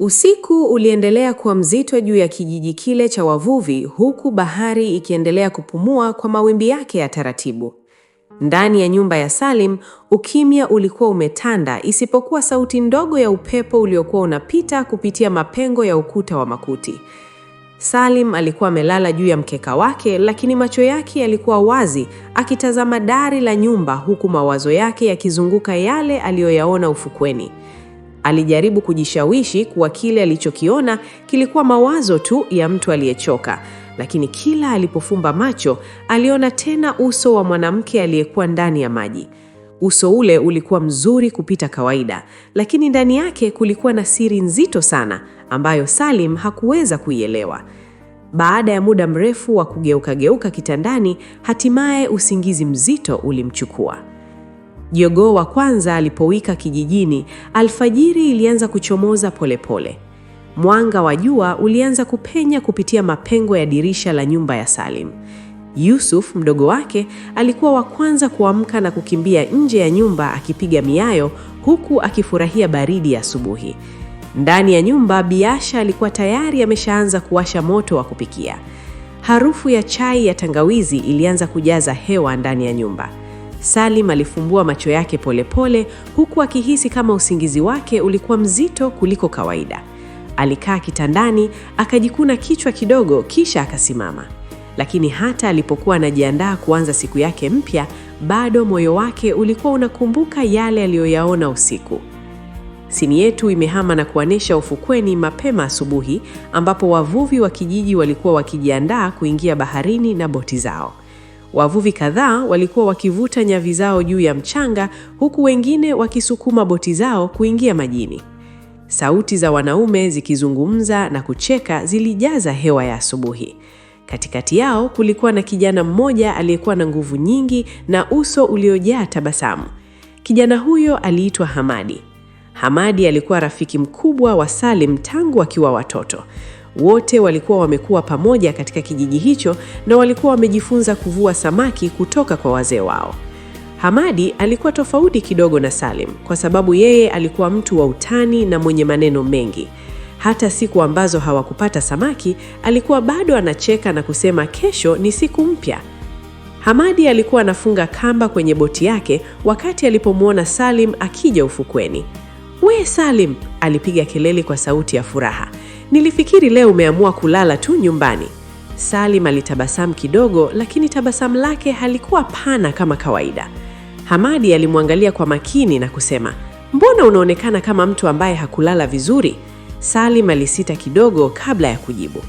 Usiku uliendelea kuwa mzito juu ya kijiji kile cha wavuvi, huku bahari ikiendelea kupumua kwa mawimbi yake ya taratibu. Ndani ya nyumba ya Salim, ukimya ulikuwa umetanda, isipokuwa sauti ndogo ya upepo uliokuwa unapita kupitia mapengo ya ukuta wa makuti. Salim alikuwa amelala juu ya mkeka wake, lakini macho yake yalikuwa wazi, akitazama dari la nyumba, huku mawazo yake yakizunguka yale aliyoyaona ufukweni. Alijaribu kujishawishi kuwa kile alichokiona kilikuwa mawazo tu ya mtu aliyechoka, lakini kila alipofumba macho, aliona tena uso wa mwanamke aliyekuwa ndani ya maji. Uso ule ulikuwa mzuri kupita kawaida, lakini ndani yake kulikuwa na siri nzito sana ambayo Salim hakuweza kuielewa. Baada ya muda mrefu wa kugeuka kitandani, hatimaye usingizi mzito ulimchukua. Jogoo wa kwanza alipowika kijijini, alfajiri ilianza kuchomoza polepole. Mwanga wa jua ulianza kupenya kupitia mapengo ya dirisha la nyumba ya Salim. Yusuf, mdogo wake, alikuwa wa kwanza kuamka na kukimbia nje ya nyumba akipiga miayo, huku akifurahia baridi ya asubuhi. Ndani ya nyumba, Biasha alikuwa tayari ameshaanza kuwasha moto wa kupikia. Harufu ya chai ya tangawizi ilianza kujaza hewa ndani ya nyumba. Salim alifumbua macho yake polepole, huku akihisi kama usingizi wake ulikuwa mzito kuliko kawaida. Alikaa kitandani, akajikuna kichwa kidogo, kisha akasimama. Lakini hata alipokuwa anajiandaa kuanza siku yake mpya, bado moyo wake ulikuwa unakumbuka yale aliyoyaona usiku. Sini yetu imehama na kuanesha ufukweni mapema asubuhi, ambapo wavuvi wa kijiji walikuwa wakijiandaa kuingia baharini na boti zao. Wavuvi kadhaa walikuwa wakivuta nyavi zao juu ya mchanga, huku wengine wakisukuma boti zao kuingia majini. Sauti za wanaume zikizungumza na kucheka zilijaza hewa ya asubuhi. Katikati yao kulikuwa na kijana mmoja aliyekuwa na nguvu nyingi na uso uliojaa tabasamu. Kijana huyo aliitwa Hamadi. Hamadi alikuwa rafiki mkubwa wa Salim tangu akiwa watoto. Wote walikuwa wamekuwa pamoja katika kijiji hicho na walikuwa wamejifunza kuvua samaki kutoka kwa wazee wao. Hamadi alikuwa tofauti kidogo na Salim kwa sababu yeye alikuwa mtu wa utani na mwenye maneno mengi. Hata siku ambazo hawakupata samaki, alikuwa bado anacheka na kusema kesho ni siku mpya. Hamadi alikuwa anafunga kamba kwenye boti yake wakati alipomwona Salim akija ufukweni. "We Salim!" alipiga kelele kwa sauti ya furaha. "Nilifikiri leo umeamua kulala tu nyumbani." Salim alitabasamu kidogo, lakini tabasamu lake halikuwa pana kama kawaida. Hamadi alimwangalia kwa makini na kusema, "Mbona unaonekana kama mtu ambaye hakulala vizuri?" Salim alisita kidogo kabla ya kujibu,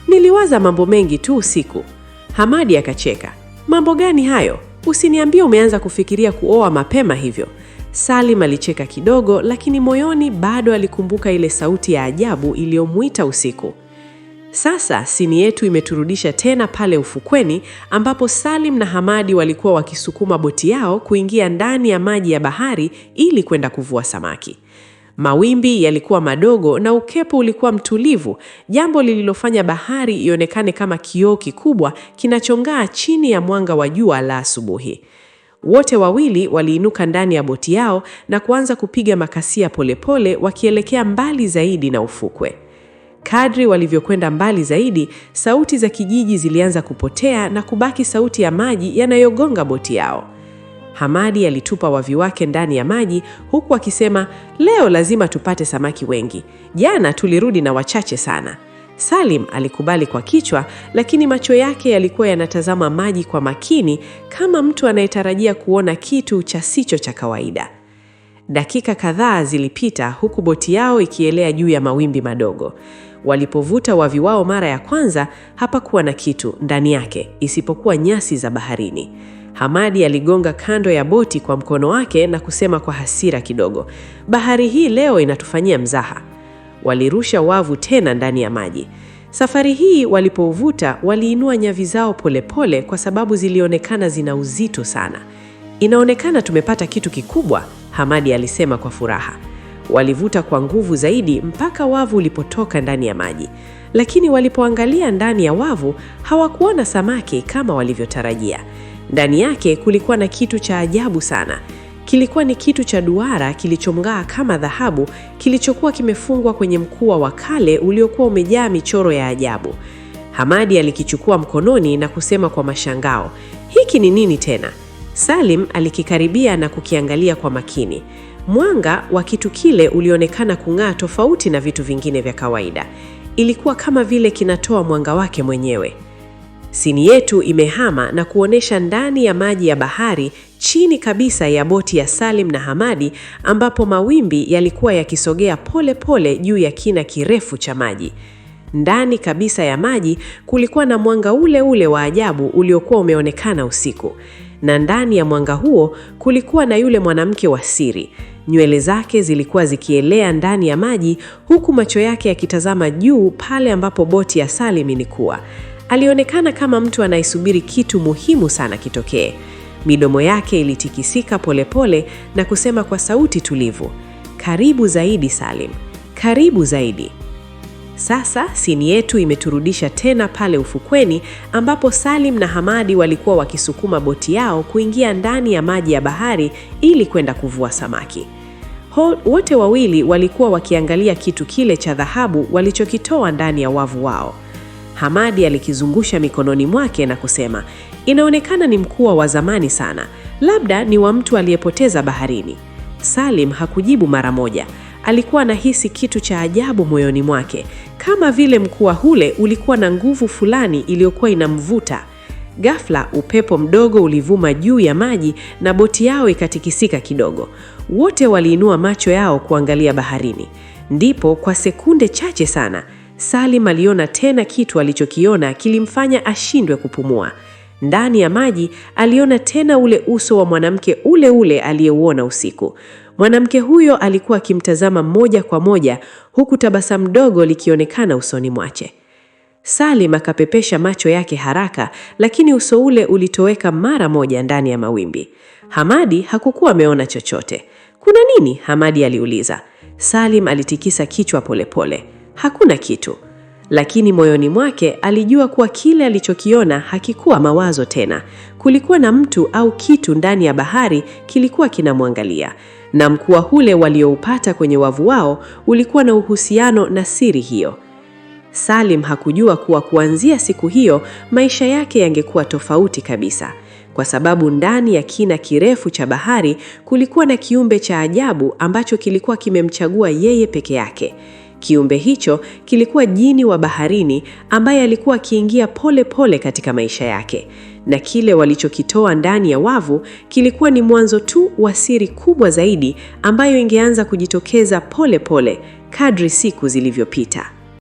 "Niliwaza mambo mengi tu usiku." Hamadi akacheka, "Mambo gani hayo? Usiniambie umeanza kufikiria kuoa mapema hivyo." Salim alicheka kidogo, lakini moyoni bado alikumbuka ile sauti ya ajabu iliyomuita usiku. Sasa sini yetu imeturudisha tena pale ufukweni, ambapo Salim na Hamadi walikuwa wakisukuma boti yao kuingia ndani ya maji ya bahari ili kwenda kuvua samaki. Mawimbi yalikuwa madogo na upepo ulikuwa mtulivu, jambo lililofanya bahari ionekane kama kioo kikubwa kinachong'aa chini ya mwanga wa jua la asubuhi. Wote wawili waliinuka ndani ya boti yao na kuanza kupiga makasia polepole wakielekea mbali zaidi na ufukwe. Kadri walivyokwenda mbali zaidi, sauti za kijiji zilianza kupotea na kubaki sauti ya maji yanayogonga boti yao. Hamadi alitupa wavi wake ndani ya maji huku akisema, "Leo lazima tupate samaki wengi. Jana tulirudi na wachache sana." Salim alikubali kwa kichwa, lakini macho yake yalikuwa yanatazama maji kwa makini kama mtu anayetarajia kuona kitu sicho cha kawaida. Dakika kadhaa zilipita huku boti yao ikielea juu ya mawimbi madogo. Walipovuta wavi wao mara ya kwanza, hapakuwa na kitu ndani yake isipokuwa nyasi za baharini. Hamadi aligonga kando ya boti kwa mkono wake na kusema kwa hasira kidogo, "Bahari hii leo inatufanyia mzaha." Walirusha wavu tena ndani ya maji. Safari hii walipouvuta, waliinua nyavi zao polepole kwa sababu zilionekana zina uzito sana. "Inaonekana tumepata kitu kikubwa," Hamadi alisema kwa furaha. Walivuta kwa nguvu zaidi mpaka wavu ulipotoka ndani ya maji. Lakini walipoangalia ndani ya wavu, hawakuona samaki kama walivyotarajia. Ndani yake kulikuwa na kitu cha ajabu sana. Kilikuwa ni kitu cha duara kilichong'aa kama dhahabu, kilichokuwa kimefungwa kwenye mkua wa kale uliokuwa umejaa michoro ya ajabu. Hamadi alikichukua mkononi na kusema kwa mashangao, "Hiki ni nini tena?" Salim alikikaribia na kukiangalia kwa makini. Mwanga wa kitu kile ulionekana kung'aa tofauti na vitu vingine vya kawaida. Ilikuwa kama vile kinatoa mwanga wake mwenyewe. Sini yetu imehama na kuonesha ndani ya maji ya bahari, chini kabisa ya boti ya Salim na Hamadi, ambapo mawimbi yalikuwa yakisogea pole pole juu ya kina kirefu cha maji. Ndani kabisa ya maji kulikuwa na mwanga ule ule wa ajabu uliokuwa umeonekana usiku. Na ndani ya mwanga huo kulikuwa na yule mwanamke wa siri. Nywele zake zilikuwa zikielea ndani ya maji, huku macho yake yakitazama juu pale ambapo boti ya Salim ilikuwa. Alionekana kama mtu anayesubiri kitu muhimu sana kitokee. Midomo yake ilitikisika polepole na kusema kwa sauti tulivu, "Karibu zaidi Salim, karibu zaidi." Sasa sini yetu imeturudisha tena pale ufukweni ambapo Salim na Hamadi walikuwa wakisukuma boti yao kuingia ndani ya maji ya bahari ili kwenda kuvua samaki. Wote wawili walikuwa wakiangalia kitu kile cha dhahabu walichokitoa ndani ya wavu wao. Hamadi alikizungusha mikononi mwake na kusema, "Inaonekana ni mkua wa zamani sana. Labda ni wa mtu aliyepoteza baharini." Salim hakujibu mara moja. Alikuwa anahisi kitu cha ajabu moyoni mwake, kama vile mkua ule ulikuwa na nguvu fulani iliyokuwa inamvuta. Ghafla upepo mdogo ulivuma juu ya maji na boti yao ikatikisika kidogo. Wote waliinua macho yao kuangalia baharini. Ndipo kwa sekunde chache sana, Salim aliona tena kitu alichokiona kilimfanya ashindwe kupumua. Ndani ya maji aliona tena ule uso wa mwanamke ule ule aliyeuona usiku. Mwanamke huyo alikuwa akimtazama moja kwa moja, huku tabasamu dogo likionekana usoni mwake. Salim akapepesha macho yake haraka, lakini uso ule ulitoweka mara moja ndani ya mawimbi. Hamadi hakukuwa ameona chochote. "Kuna nini?" Hamadi aliuliza. Salim alitikisa kichwa polepole. "Hakuna kitu." Lakini moyoni mwake alijua kuwa kile alichokiona hakikuwa mawazo tena. Kulikuwa na mtu au kitu ndani ya bahari kilikuwa kinamwangalia. Na mkua ule walioupata kwenye wavu wao ulikuwa na uhusiano na siri hiyo. Salim hakujua kuwa kuanzia siku hiyo maisha yake yangekuwa tofauti kabisa. Kwa sababu ndani ya kina kirefu cha bahari kulikuwa na kiumbe cha ajabu ambacho kilikuwa kimemchagua yeye peke yake. Kiumbe hicho kilikuwa jini wa baharini ambaye alikuwa akiingia pole pole katika maisha yake. Na kile walichokitoa ndani ya wavu kilikuwa ni mwanzo tu wa siri kubwa zaidi ambayo ingeanza kujitokeza pole pole kadri siku zilivyopita.